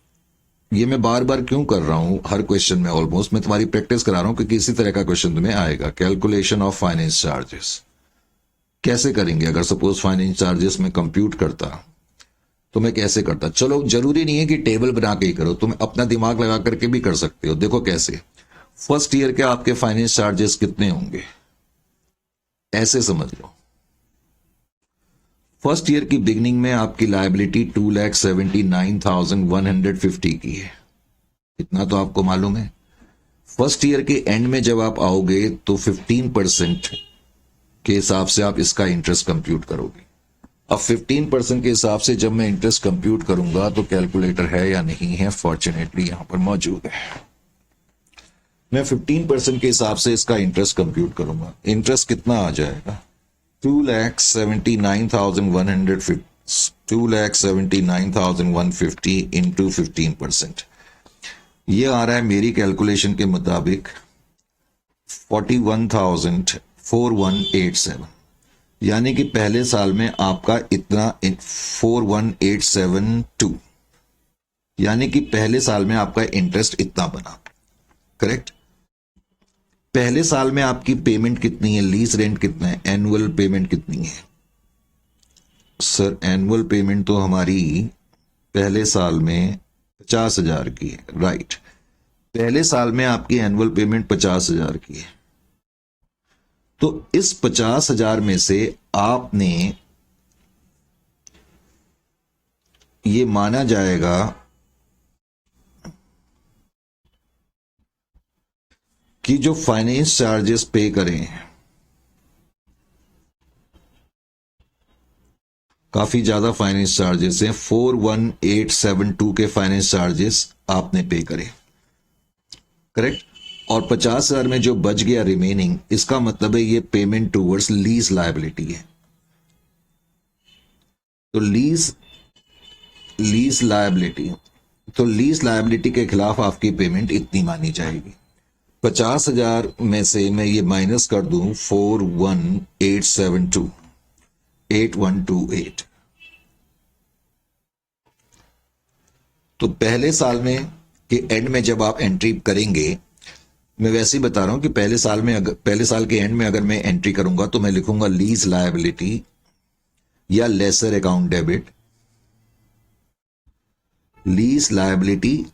[SPEAKER 1] ये मैं बार बार क्यों कर रहा हूं हर क्वेश्चन में, ऑलमोस्ट मैं तुम्हारी प्रैक्टिस करा रहा हूं क्योंकि इसी तरह का क्वेश्चन तुम्हें आएगा। कैलकुलेशन ऑफ फाइनेंस चार्जेस कैसे करेंगे? अगर सपोज फाइनेंस चार्जेस में कंप्यूट करता तो मैं कैसे करता? चलो जरूरी नहीं है कि टेबल बना के ही करो, तुम अपना दिमाग लगा करके भी कर सकते हो। देखो कैसे, फर्स्ट ईयर के आपके फाइनेंस चार्जेस कितने होंगे, ऐसे समझ लो। फर्स्ट ईयर की बिगनिंग में आपकी लायबिलिटी 2,79,150 की है, इतना तो आपको मालूम है। फर्स्ट ईयर के एंड में जब आप आओगे तो 15% के हिसाब से आप इसका इंटरेस्ट कंप्यूट करोगे। अब 15% के हिसाब से जब मैं इंटरेस्ट कंप्यूट करूंगा तो कैलकुलेटर है या नहीं है, फॉर्चुनेटली यहां पर मौजूद है। मैं 15% के हिसाब से इसका इंटरेस्ट कंप्यूट करूंगा। इंटरेस्ट कितना आ जाएगा? 2,79,150 इंटू 15%, ये आ रहा है मेरी कैलकुलेशन के मुताबिक 41,4187, यानी कि पहले साल में आपका इतना 41,872, यानी कि पहले साल में आपका इंटरेस्ट इतना बना, करेक्ट। पहले साल में आपकी पेमेंट कितनी है, लीज रेंट कितना है, एनुअल पेमेंट कितनी है? सर एनुअल पेमेंट तो हमारी पहले साल में 50,000 की है, राइट। पहले साल में आपकी एनुअल पेमेंट 50,000 की है, तो इस 50,000 में से आपने ये माना जाएगा कि जो फाइनेंस चार्जेस पे करें, काफी ज्यादा फाइनेंस चार्जेस हैं, 41,872 के फाइनेंस चार्जेस आपने पे करे, करेक्ट। और 50,000 में जो बच गया रिमेनिंग, इसका मतलब है ये पेमेंट टूवर्ड्स लीज लायबिलिटी है। तो लीज लायबिलिटी, तो लीज लायबिलिटी के खिलाफ आपकी पेमेंट इतनी मानी जाएगी। 50,000 में से मैं ये माइनस कर दूं 41,872, 8128, तो पहले साल में के एंड में जब आप एंट्री करेंगे, मैं वैसे ही बता रहा हूं कि पहले साल के एंड में अगर मैं एंट्री करूंगा तो मैं लिखूंगा लीज लायबिलिटी या lessor account debit, lease liability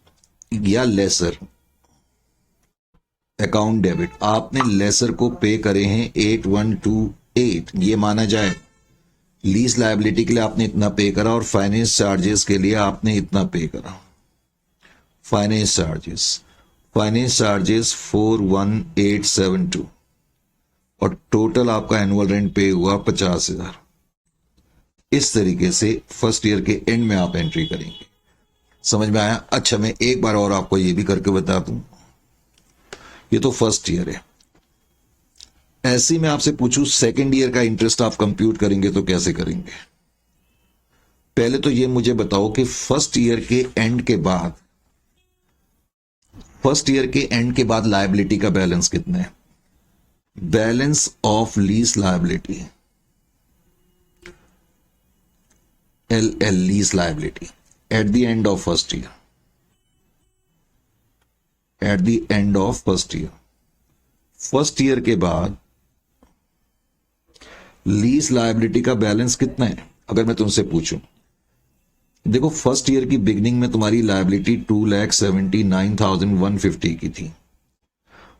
[SPEAKER 1] या लेसर अकाउंट डेबिट। आपने लेसर को पे करे हैं 8128, ये माना जाए। लीज लायबिलिटी के लिए आपने इतना पे करा और फाइनेंस चार्जेस के लिए आपने इतना पे करा। फाइनेंस चार्जेस 41,872 और टोटल आपका एनुअल रेंट पे हुआ 50,000। इस तरीके से फर्स्ट ईयर के एंड में आप एंट्री करेंगे। समझ में आया? अच्छा, मैं एक बार और आपको ये भी करके बता दूं, ये तो फर्स्ट ईयर है। ऐसे मैं आपसे पूछूं सेकंड ईयर का इंटरेस्ट आप कंप्यूट करेंगे तो कैसे करेंगे? पहले तो ये मुझे बताओ कि फर्स्ट ईयर के एंड के बाद लायबिलिटी का बैलेंस कितना है? Balance of lease liability, LL lease liability eight the end of first year, first year के बाद लीज लायबिलिटी का बैलेंस कितना है? अगर मैं तुमसे पूछूं, देखो फर्स्ट ईयर की बिगनिंग में तुम्हारी लायबिलिटी 2,79,150 की थी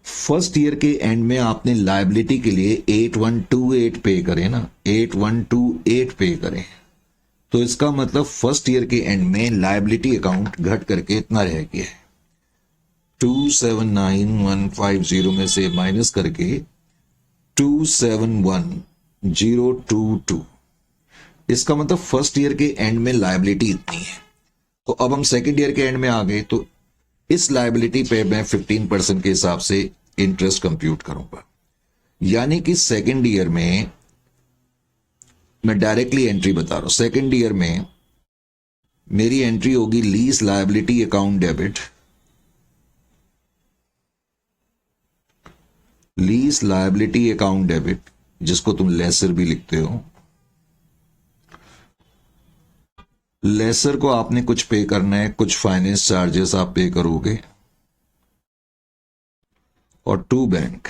[SPEAKER 1] फर्स्ट ईयर के एंड में आपने लायबिलिटी के लिए 8128 पे करें ना, 8128 पे करें, तो इसका मतलब फर्स्ट ईयर के एंड में लायबिलिटी अकाउंट घट करके इतना रह गया है, 279150 में से माइनस करके 271022। इसका मतलब फर्स्ट ईयर के एंड में लायबिलिटी इतनी है। तो अब हम सेकेंड ईयर के एंड में आ गए, तो इस लायबिलिटी पे मैं 15% के हिसाब से इंटरेस्ट कंप्यूट करूंगा। यानी कि सेकेंड ईयर में मैं डायरेक्टली एंट्री बता रहा हूं, सेकेंड ईयर में मेरी एंट्री होगी lease liability account debit, lease liability account debit, जिसको तुम लेसर भी लिखते हो। लेसर को आपने कुछ पे करना है, कुछ फाइनेंस चार्जेस आप पे करोगे, और टू बैंक।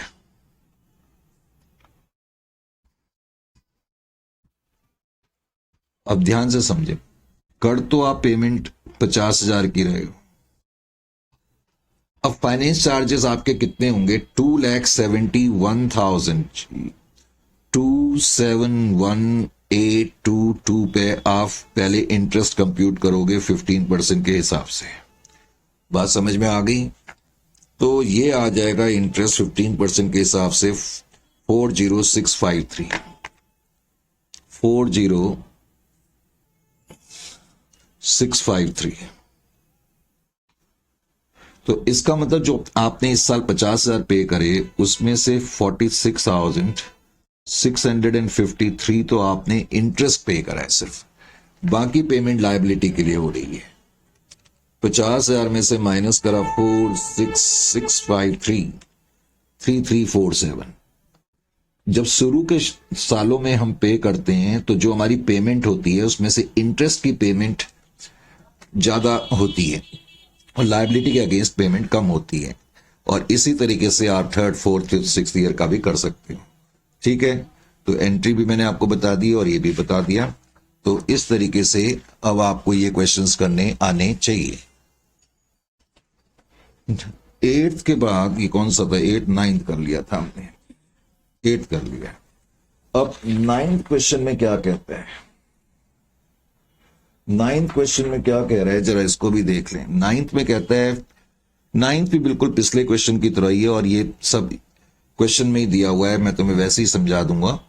[SPEAKER 1] अब ध्यान से समझे, कर तो आप पेमेंट 50,000 की रहे हो, अब फाइनेंस चार्जेस आपके कितने होंगे, 2,71,000, 2,71,822 पे आप पहले इंटरेस्ट कंप्यूट करोगे 15% के हिसाब से। बात समझ में आ गई? तो ये आ जाएगा इंटरेस्ट 15% के हिसाब से 40653, 40653। तो इसका मतलब जो आपने इस साल 50,000 पे करे, उसमें से 46,653 तो आपने इंटरेस्ट पे करा है सिर्फ, बाकी पेमेंट लायबिलिटी के लिए हो रही है। 50,000 में से माइनस करा 46653, 3347। जब शुरू के सालों में हम पे करते हैं तो जो हमारी पेमेंट होती है उसमें से इंटरेस्ट की पेमेंट ज्यादा होती है और लायबिलिटी के अगेंस्ट पेमेंट कम होती है। और इसी तरीके से आप third, fourth, fifth, sixth year का भी कर सकते हो। ठीक है, तो एंट्री भी मैंने आपको बता दी और ये भी बता दिया। तो इस तरीके से अब आपको ये क्वेश्चंस करने आने चाहिए। 8th के बाद ये कौन सा था, 8th 9th कर लिया था हमने, 8th कर लिया। अब 9th क्वेश्चन में क्या कहता है, 9th क्वेश्चन में क्या कह रहा है, जरा इसको भी देख लें। 9th में कहता है, 9th भी बिल्कुल पिछले क्वेश्चन की तरह ही है और ये सब क्वेश्चन में ही दिया हुआ है, मैं तुम्हें वैसे ही समझा दूंगा।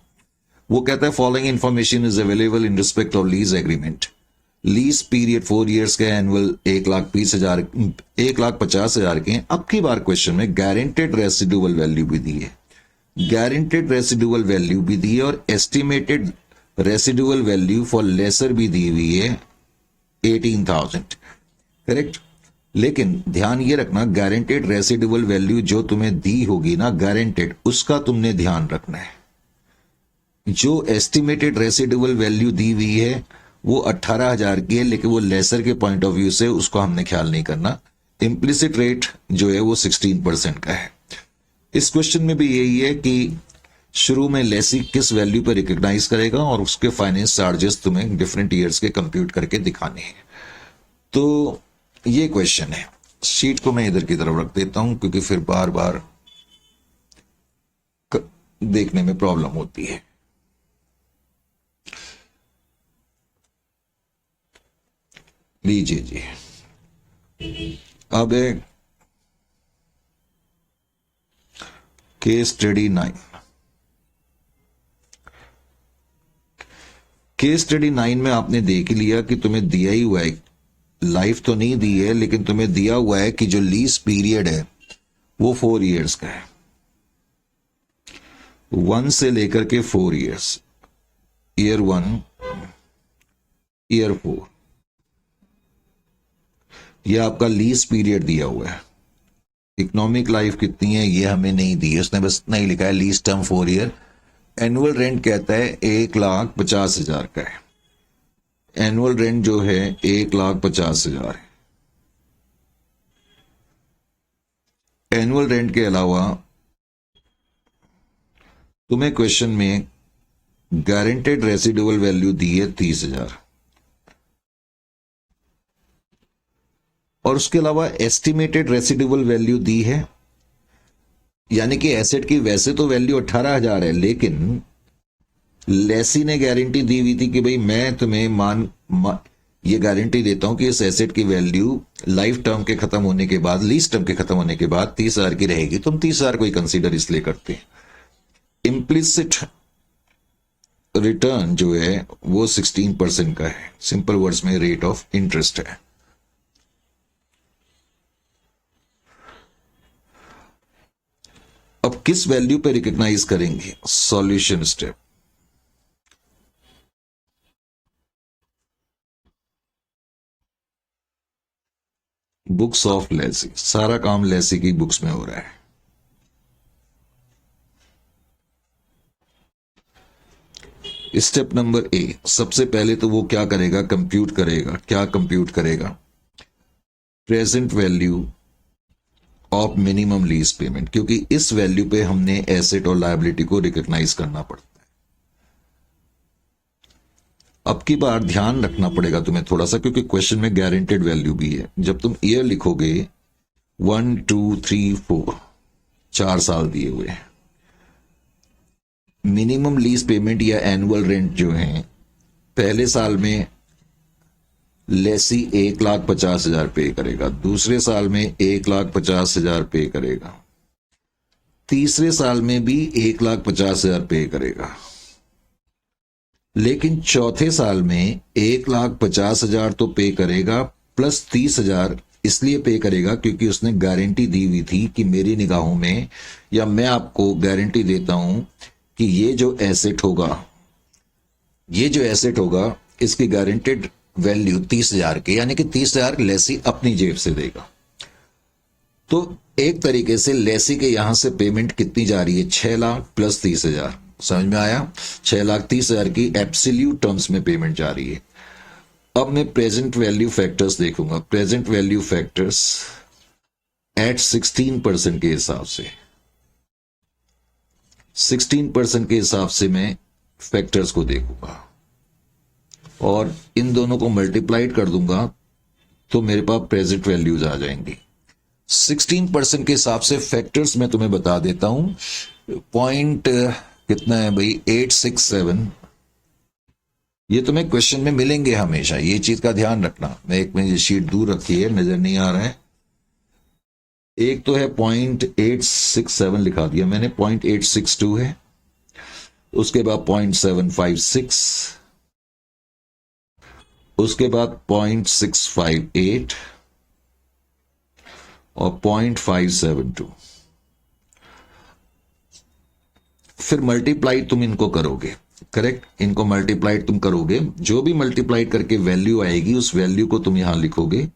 [SPEAKER 1] वो कहता है following information is available in respect of lease agreement. Lease period 4 years के, एनुअल 1,50,000 के हैं। अब की बार क्वेश्चन में गारंटेड रेसिडुअल वैल्यू भी दी है, गारंटेड रेसिडुअल वैल्यू भी दी है और estimated residual value for lessor भी दी हुई है 18,000, करेक्ट। लेकिन ध्यान ये रखना, गारंटेड रेसिडुअल वैल्यू जो तुम्हें दी होगी ना गारंटेड, उसका तुमने ध्यान रखना है। जो एस्टिमेटेड रेसिडुअल वैल्यू दी हुई है वो 18,000 की है, लेकिन वो लेसर के पॉइंट ऑफ व्यू से उसको हमने ख्याल नहीं करना। इम्प्लिसिट रेट जो है वो 16% का है। इस क्वेश्चन में भी यही है कि शुरू में लेसी किस वैल्यू पर रिकॉग्नाइज करेगा और उसके फाइनेंस चार्जेस तुम्हें डिफरेंट ईयर्स के कंप्यूट करके दिखाने हैं। तो ये क्वेश्चन है। शीट को मैं इधर की तरफ रख देता हूं क्योंकि फिर बार बार देखने में प्रॉब्लम होती है। लीजिए जी, अब केस स्टडी 9। केस स्टडी 9 में आपने देख लिया कि तुम्हें दिया ही हुआ है, लाइफ तो नहीं दी है लेकिन तुम्हें दिया हुआ है कि जो लीज पीरियड है वो 4 years का है, 1 से लेकर के 4 years, ईयर 1, ईयर 4, ये आपका लीज पीरियड दिया हुआ है। इकोनॉमिक लाइफ कितनी है ये हमें नहीं दी है, उसने बस नहीं लिखा है lease term 4 year। Annual rent कहता है 1,50,000 का है, एनुअल रेंट जो है 1,50,000 है। एनुअल रेंट के अलावा तुम्हें क्वेश्चन में गारंटेड रेसिडुअल वैल्यू दी है 30,000 और उसके अलावा एस्टिमेटेड रेसिडुअल वैल्यू दी है यानी कि एसेट की वैसे तो वैल्यू 18,000 है, लेकिन लेसी ने गारंटी दी हुई थी कि भाई मैं तुम्हें ये गारंटी देता हूं कि इस एसेट की वैल्यू लाइफ टर्म के खत्म होने के बाद, लीज टर्म के खत्म होने के बाद 30,000 की रहेगी। तुम 30,000 को ही कंसीडर इसलिए करते हैं। इम्प्लिसिट रिटर्न जो है वो 16% का है। सिंपल वर्ड्स में रेट ऑफ इंटरेस्ट है। अब किस वैल्यू पे रिकॉग्नाइज करेंगे? Solution step. Books of Lesi, सारा काम लेसी की बुक्स में हो रहा है। स्टेप नंबर ए, सबसे पहले तो वो क्या करेगा? कंप्यूट करेगा। क्या कंप्यूट करेगा? Present value of minimum lease payment, क्योंकि इस वैल्यू पे हमने एसेट और लायबिलिटी को रिकॉग्नाइज करना पड़ता है। अब की बार ध्यान रखना पड़ेगा तुम्हें थोड़ा सा, क्योंकि क्वेश्चन में गारंटेड वैल्यू भी है। जब तुम ईयर लिखोगे 1 2 3 4, 4 साल दिए हुए हैं। मिनिमम लीज पेमेंट या एनुअल रेंट जो है, पहले साल में लेसी 1,50,000 पे करेगा, दूसरे साल में 1,50,000 पे करेगा, तीसरे साल में भी 1,50,000 पे करेगा, लेकिन चौथे साल में 1,50,000 तो पे करेगा प्लस 30,000 इसलिए पे करेगा क्योंकि उसने गारंटी दी हुई थी कि मेरी निगाहों में, या मैं आपको गारंटी देता हूं कि ये जो एसेट होगा इसकी गारंटेड वैल्यू 30,000 की, यानी कि 30,000 लेसी अपनी जेब से देगा। तो एक तरीके से लेसी के यहां से पेमेंट कितनी जा रही है? 6 लाख प्लस 30,000। समझ में आया? 6,30,000 की एब्सोल्यूट टर्म्स में पेमेंट जा रही है। अब मैं प्रेजेंट वैल्यू फैक्टर्स देखूंगा। प्रेजेंट वैल्यू फैक्टर्स एट 16% के हिसाब से, 16% के हिसाब से मैं फैक्टर्स को देखूंगा और इन दोनों को मल्टीप्लाइड कर दूंगा तो मेरे पास प्रेजेंट वैल्यूज आ जाएंगी। 16% के हिसाब से फैक्टर्स मैं तुम्हें बता देता हूं। पॉइंट कितना है भाई? 867। ये तुम्हें क्वेश्चन में मिलेंगे हमेशा, ये चीज का ध्यान रखना। मैं एक मिनट, ये शीट दूर रखी है, नजर नहीं आ रहा है। एक तो है 0.867 लिखा दिया मैंने, 0.862 है, उसके बाद 0.756, उसके बाद 0.658 और 0.572। फिर मल्टीप्लाई तुम इनको करोगे, करेक्ट? इनको मल्टीप्लाइड तुम करोगे, जो भी मल्टीप्लाइड करके वैल्यू आएगी उस वैल्यू को तुम यहां लिखोगे,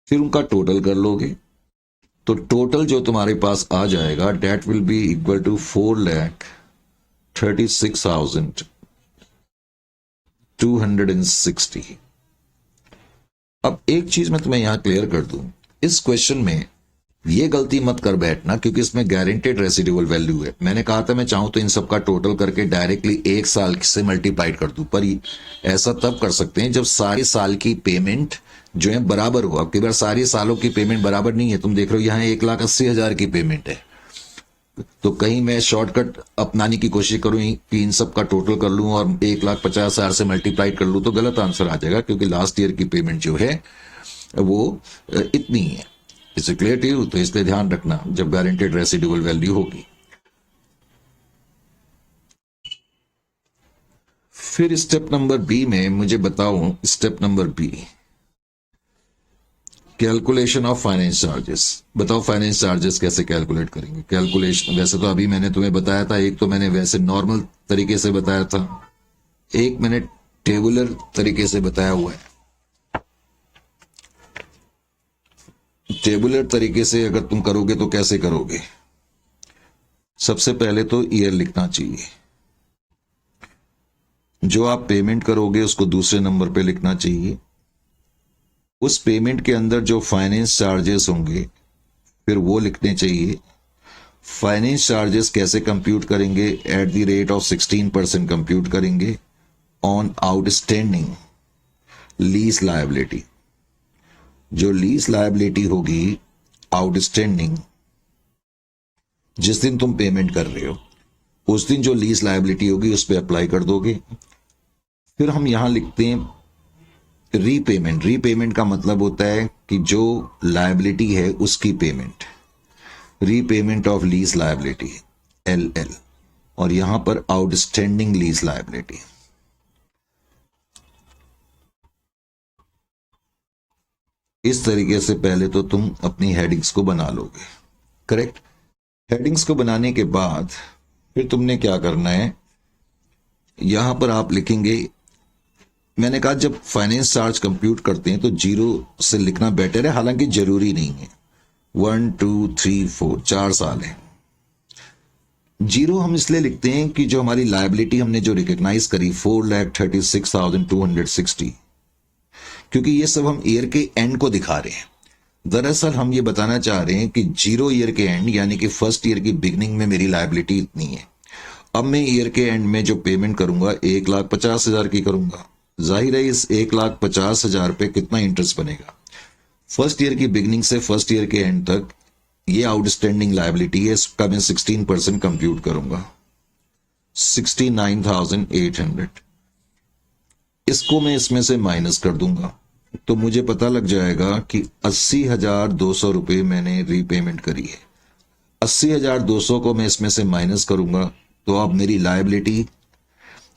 [SPEAKER 1] फिर उनका टोटल कर लोगे। तो टोटल जो तुम्हारे पास आ जाएगा that will be equal to 4,36,260। अब एक चीज मैं तुम्हें यहां क्लियर कर दूं, इस क्वेश्चन में ये गलती मत कर बैठना क्योंकि इसमें गारंटेड रेसिडुअल वैल्यू है। मैंने कहा था मैं चाहूं तो इन सब का टोटल करके डायरेक्टली एक साल से मल्टीप्लाइड कर दूं, पर ऐसा तब कर सकते हैं जब सारे साल की पेमेंट जो है बराबर हो। अब कई बार सारे सालों की पेमेंट बराबर नहीं है, तुम देख रहे हो यहां 1,80,000 की पेमेंट है, तो कहीं मैं शॉर्टकट अपनाने की कोशिश करूं कि इन सब का टोटल कर लूं और 1,50,000 से मल्टीप्लाइड कर लूं, तो गलत आंसर आ जाएगा क्योंकि लास्ट ईयर की पेमेंट जो है वो इतनी है। इसे क्लियर टू यू? तो इसलिए ध्यान रखना जब गारंटेड रेसिडुअल वैल्यू होगी। फिर स्टेप नंबर बी में मुझे बताओ, step number B calculation of finance charges. बताओ फाइनेंस चार्जेस कैसे कैलकुलेट करेंगे? कैलकुलेशन वैसे तो अभी मैंने तुम्हें बताया था, एक तो मैंने वैसे नॉर्मल तरीके से बताया था, एक मैंने टेबुलर तरीके से बताया हुआ है। टेबुलर तरीके से अगर तुम करोगे तो कैसे करोगे? सबसे पहले तो ईयर लिखना चाहिए, जो आप पेमेंट करोगे उसको दूसरे नंबर पे लिखना चाहिए, उस पेमेंट के अंदर जो फाइनेंस चार्जेस होंगे फिर वो लिखने चाहिए। फाइनेंस चार्जेस कैसे कंप्यूट करेंगे? At the rate of 16% compute करेंगे ऑन आउटस्टैंडिंग लीज लायबिलिटी। जो लीज लायबिलिटी होगी आउटस्टैंडिंग जिस दिन तुम पेमेंट कर रहे हो उस दिन जो लीज लायबिलिटी होगी उस पर अप्लाई कर दोगे। फिर हम यहां लिखते हैं रीपेमेंट। रीपेमेंट का मतलब होता है कि जो लायबिलिटी है उसकी payment, repayment of lease liability LL, और यहां पर आउटस्टैंडिंग लीज लायबिलिटी। इस तरीके से पहले तो तुम अपनी हेडिंग्स को बना लोगे, करेक्ट। हेडिंग्स को बनाने के बाद फिर तुमने क्या करना है, यहां पर आप लिखेंगे, मैंने कहा जब फाइनेंस चार्ज कंप्यूट करते हैं तो जीरो से लिखना बेटर है, हालांकि जरूरी नहीं है। 1 2 3 4 4 साल है। जीरो हम इसलिए लिखते हैं कि जो हमारी लायबिलिटी हमने जो रिकॉग्नाइज करी 4,36,260, क्योंकि ये सब हम ईयर के एंड को दिखा रहे हैं। दरअसल हम ये बताना चाह रहे हैं कि जीरो ईयर के एंड यानी कि फर्स्ट ईयर की बिगनिंग में मेरी लायबिलिटी इतनी है। अब मैं ईयर के एंड में जो पेमेंट करूंगा 1,50,000 की करूंगा। जाहिर है इस 1,50,000 पे कितना इंटरेस्ट बनेगा। फर्स्ट ईयर की बिगनिंग से फर्स्ट ईयर के एंड तक ये आउटस्टैंडिंग लायबिलिटी है, इसका मैं 16% कंप्यूट करूंगा, 69,800। इसको मैं इसमें से माइनस कर दूंगा तो मुझे पता लग जाएगा कि 80,200 रुपये मैंने रीपेमेंट करी है। 80,200 को मैं इसमें से माइनस करूंगा तो अब मेरी लायबिलिटी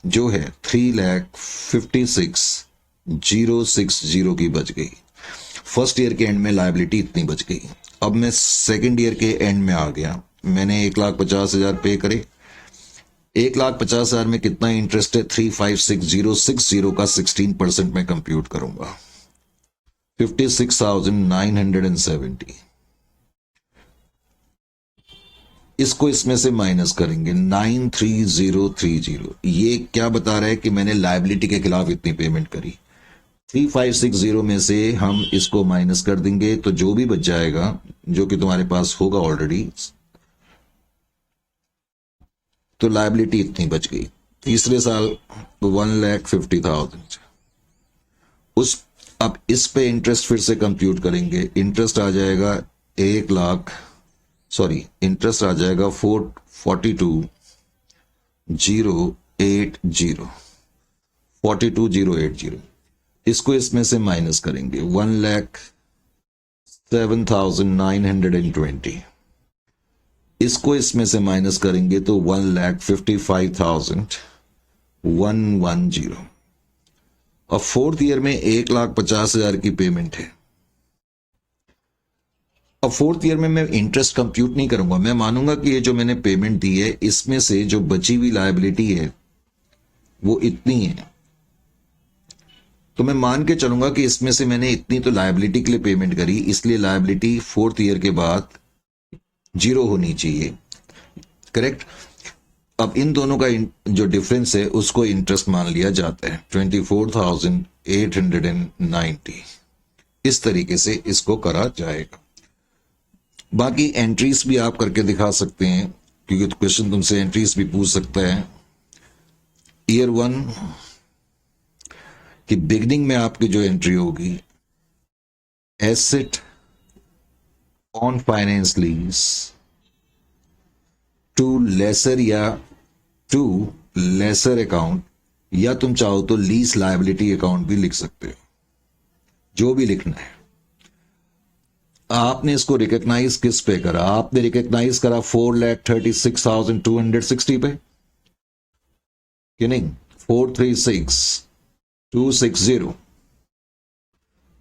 [SPEAKER 1] जो है 3,56,060 की बच गई। फर्स्ट ईयर के एंड में लायबिलिटी इतनी बच गई। अब मैं सेकेंड ईयर के एंड में आ गया, मैंने 1,50,000 पे करे। 1,50,000 में कितना इंटरेस्ट है, 3,56,060 का 16% में कंप्यूट करूंगा, 56,970। इसको इसमें से माइनस करेंगे 93030। ये क्या बता रहा है कि मैंने लायबिलिटी के खिलाफ इतनी पेमेंट करी। 3,560 में से हम इसको माइनस कर देंगे तो जो भी बच जाएगा, जो कि तुम्हारे पास होगा ऑलरेडी, तो लायबिलिटी इतनी बच गई। तीसरे साल 1,50,000। अब इस पे इंटरेस्ट फिर से कंप्यूट करेंगे। इंटरेस्ट आ जाएगा 42,080। इसको इसमें से माइनस करेंगे 1,07,920। इसको इसमें से माइनस करेंगे तो 1,55,110। और फोर्थ ईयर में 1,50,000 की पेमेंट है। अब फोर्थ ईयर में मैं इंटरेस्ट कंप्यूट नहीं करूंगा, मैं मानूंगा कि ये जो मैंने पेमेंट दी है इसमें से जो बची हुई लायबिलिटी है वो इतनी है। तो मैं मान के चलूंगा कि इसमें से मैंने इतनी तो लायबिलिटी के लिए पेमेंट करी, इसलिए लायबिलिटी फोर्थ ईयर के बाद जीरो होनी चाहिए, करेक्ट। अब इन दोनों का जो डिफरेंस है उसको इंटरेस्ट मान लिया जाता है, 24,890। इस तरीके से इसको करा जाएगा। बाकी एंट्रीज भी आप करके दिखा सकते हैं, क्योंकि तो क्वेश्चन तुमसे एंट्रीज भी पूछ सकता है। ईयर 1 की बिगनिंग में आपकी जो एंट्री होगी, asset on finance lease to lessor account, या तुम चाहो तो लीज लायबिलिटी अकाउंट भी लिख सकते हो, जो भी लिखना है। आपने इसको रिकॉग्नाइज किस पे करा, आपने रिकॉग्नाइज करा 4,36,260 पे कि नहीं, 436,260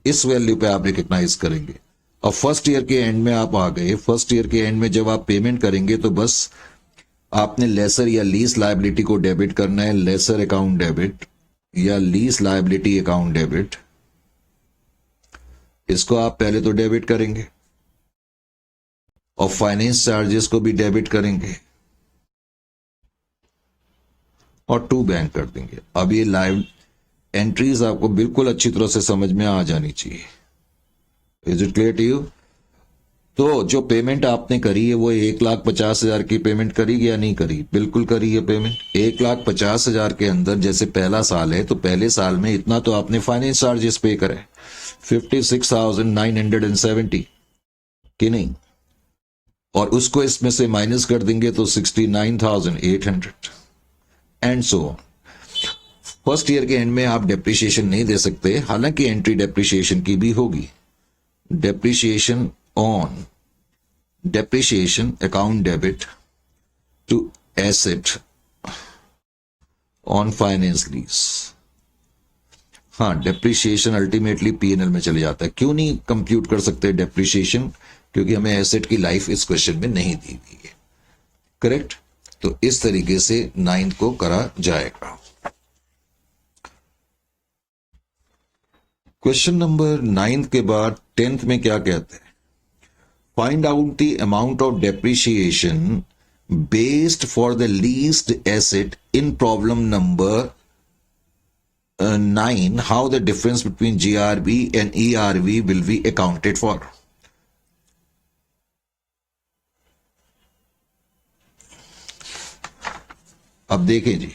[SPEAKER 1] इस वैल्यू पे आप रिकॉग्नाइज करेंगे। और फर्स्ट ईयर के एंड में आप आ गए। फर्स्ट ईयर के एंड में जब आप पेमेंट करेंगे तो बस आपने लेसर या लीज लायबिलिटी को डेबिट करना है, लेसर अकाउंट डेबिट या लीज लायबिलिटी अकाउंट डेबिट। इसको आप पहले तो डेबिट करेंगे और फाइनेंस चार्जेस को भी डेबिट करेंगे और टू बैंक कर देंगे। अब ये लाइव एंट्रीज आपको बिल्कुल अच्छी तरह से समझ में आ जानी चाहिए। Is it clear to you? तो जो पेमेंट आपने करी है वो 1,50,000 की पेमेंट करी या नहीं करी? बिल्कुल करी है पेमेंट। 1,50,000 के अंदर जैसे पहला साल है तो पहले साल में इतना तो आपने फाइनेंस चार्जेस पे करे, 56,970 कि नहीं। और उसको इसमें से माइनस कर देंगे तो 69,800 and so on. First year के एंड में आप डेप्रिसिएशन नहीं दे सकते, हालांकि एंट्री डेप्रिसिएशन की भी होगी। Depreciation on depreciation account debit to asset on finance lease. हाँ, डेप्रिसिएशन अल्टीमेटली पीएनएल में चले जाता है। क्यों नहीं कंप्यूट कर सकते डेप्रिसिएशन? क्योंकि हमें एसेट की लाइफ इस क्वेश्चन में नहीं दी हुई है। करेक्ट। तो इस तरीके से 9th को करा जाएगा। क्वेश्चन नंबर 9th के बाद 10th में क्या कहते हैं? Find out the amount of depreciation based for the leased asset in problem number 9. How the difference between GRV and ERV will be accounted for? अब देखें जी,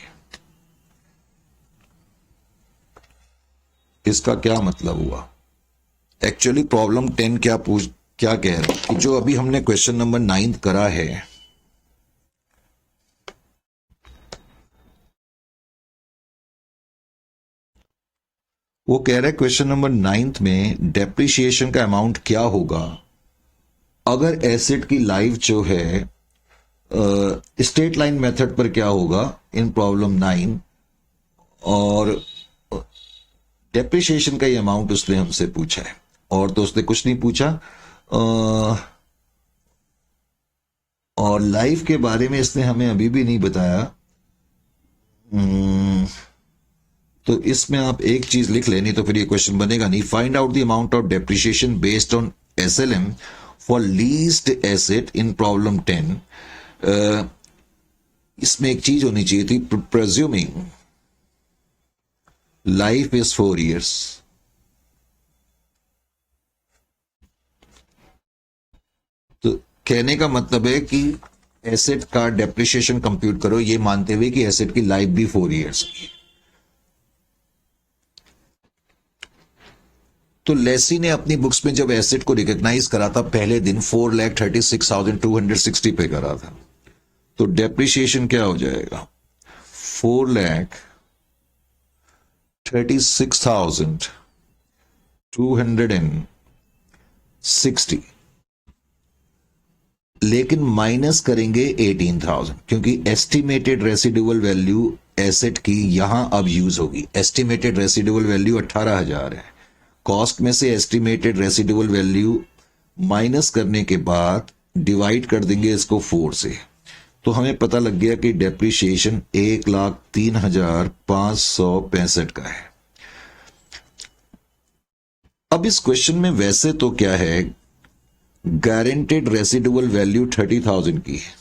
[SPEAKER 1] इसका क्या मतलब हुआ। एक्चुअली प्रॉब्लम 10 क्या कह रहा है कि जो अभी हमने क्वेश्चन नंबर 9 करा है, वो कह रहा है क्वेश्चन नंबर 9 में डेप्रिसिएशन का अमाउंट क्या होगा अगर एसेट की लाइफ जो है स्ट्रेट लाइन मेथड पर क्या होगा इन प्रॉब्लम 9, और डेप्रिसिएशन का ये अमाउंट उसने हमसे पूछा है। और तो उसने कुछ नहीं पूछा, और लाइफ के बारे में इसने हमें अभी भी नहीं बताया। तो इसमें आप एक चीज लिख लेनी, तो फिर ये क्वेश्चन बनेगा नहीं। Find out the amount of depreciation based on SLM for leased asset in problem 10। इसमें एक चीज होनी चाहिए थी, प्रेज्यूमिंग लाइफ इज 4 years। तो कहने का मतलब है कि एसेट का डेप्रिसिएशन कंप्यूट करो ये मानते हुए कि एसेट की लाइफ भी 4 years की। तो लेसी ने अपनी बुक्स में जब एसेट को रिकॉग्नाइज करा था पहले दिन 4,36,260 पे करा था। तो डेप्रिसिएशन क्या हो जाएगा? 4,36,260, लेकिन माइनस करेंगे 18,000, क्योंकि एस्टिमेटेड रेसिडुअल वैल्यू एसेट की यहां अब यूज होगी। एस्टिमेटेड रेसिडुअल वैल्यू 18,000 है। कॉस्ट में से एस्टिमेटेड रेसिडुअल वैल्यू माइनस करने के बाद डिवाइड कर देंगे इसको 4 से, तो हमें पता लग गया कि डेप्रिसिएशन 1,03,565 का है। अब इस क्वेश्चन में वैसे तो क्या है, गारंटेड रेसिडुअल वैल्यू 30,000 की है,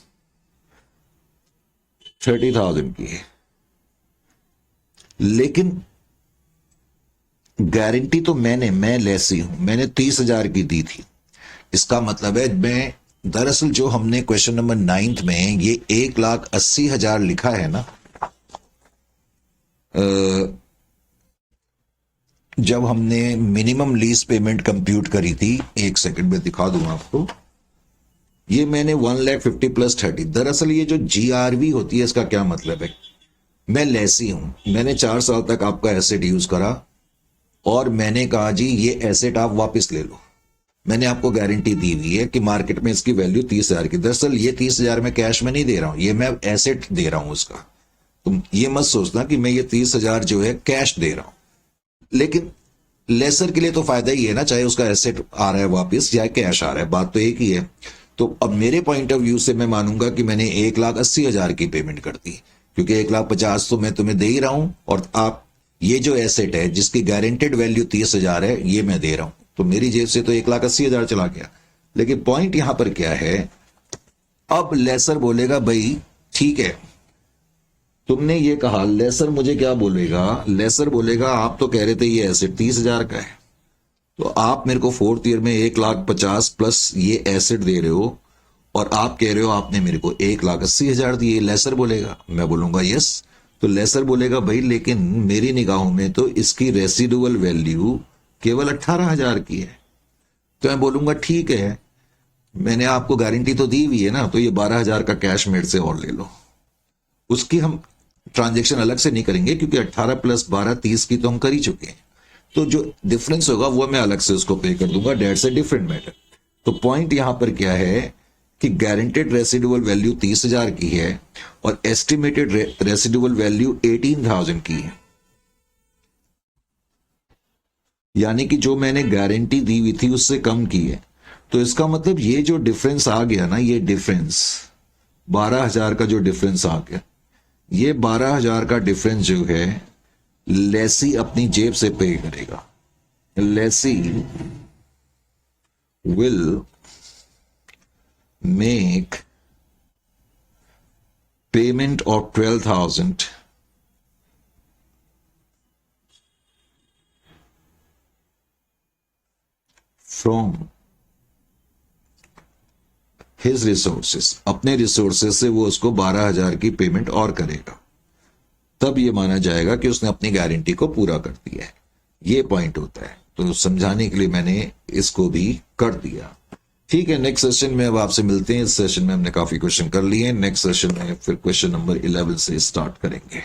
[SPEAKER 1] 30,000 की है, लेकिन गारंटी तो मैं लेसी हूं, मैंने 30,000 की दी थी। इसका मतलब है मैं दरअसल जो हमने क्वेश्चन नंबर 9 में ये 1,80,000 लिखा है ना, जब हमने मिनिमम लीज पेमेंट कंप्यूट करी थी, एक सेकंड में दिखा दूं आपको, ये मैंने 1,50,000 प्लस 30। दरअसल ये जो GRV होती है इसका क्या मतलब है, मैं लेसी हूं, मैंने 4 साल तक आपका एसेट यूज करा और मैंने कहा जी ये एसेट आप वापस ले लो। मैंने आपको गारंटी दी हुई है कि मार्केट में इसकी वैल्यू 30,000 की। दरअसल ये 30,000 मैं कैश में नहीं दे रहा हूं, ये मैं एसेट दे रहा हूं उसका। तुम ये मत सोचना कि मैं ये 30,000 जो है कैश दे रहा हूं, लेकिन लेसर के लिए तो फायदा ही है ना, चाहे उसका एसेट आ रहा है वापस या कैश आ रहा है, बात तो एक ही है। तो अब मेरे पॉइंट ऑफ व्यू से मैं मानूंगा कि मैंने 1,80,000 की पेमेंट कर दी, क्योंकि 1,50,000 तो मैं तुम्हें दे ही रहा हूं, और आप ये जो एसेट है जिसकी गारंटेड वैल्यू 30,000 है ये मैं दे रहा हूं, तो मेरी जेब से तो 1,80,000 चला गया। लेकिन पॉइंट यहां पर क्या है, अब लेसर बोलेगा भाई ठीक है तुमने ये कहा, लेसर मुझे क्या बोलेगा, लेसर बोलेगा आप तो कह रहे थे ये एसेट 30,000 का है, तो आप मेरे को 4th ईयर में 1,50,000 प्लस ये एसेट दे रहे हो, और आप कह रहे हो आपने मेरे को 1,80,000 दिए। लेसर बोलेगा, मैं बोलूंगा यस। तो लेसर बोलेगा भाई लेकिन मेरी निगाहों में तो इसकी रेसिडुअल वैल्यू केवल 18,000 की है। तो मैं बोलूंगा ठीक है, मैंने आपको गारंटी तो दी हुई है ना, तो ये 12,000 का कैश मेरे से और ले लो। उसकी हम ट्रांजेक्शन अलग से नहीं करेंगे क्योंकि 18 प्लस 12 30 की तो हम कर ही चुके हैं। तो जो डिफरेंस होगा वो मैं अलग से उसको पे कर दूंगा, डेट्स ए डिफरेंट मैटर। तो पॉइंट यहां पर क्या है कि गारंटेड रेसिडुअल वैल्यू 30,000 की है और एस्टिमेटेड रेसिडुअल वैल्यू 18,000 की है। यानी कि जो मैंने गारंटी दी हुई थी उससे कम की है। तो इसका मतलब ये जो डिफरेंस आ गया ना, ये डिफरेंस 12,000 का जो डिफरेंस आ गया, ये 12,000 का डिफरेंस जो है लेसी अपनी जेब से पे करेगा। Lessee will make payment of 12,000 from his resources, अपने रिसोर्सेस से वो उसको 12,000 की पेमेंट और करेगा, तब ये माना जाएगा कि उसने अपनी गारंटी को पूरा कर दिया है। ये पॉइंट होता है, तो समझाने के लिए मैंने इसको भी कर दिया। ठीक है, नेक्स्ट सेशन में अब आपसे मिलते हैं। इस सेशन में हमने काफी क्वेश्चन कर लिए हैं, नेक्स्ट सेशन में फिर क्वेश्चन नंबर 11 से स्टार्ट करेंगे।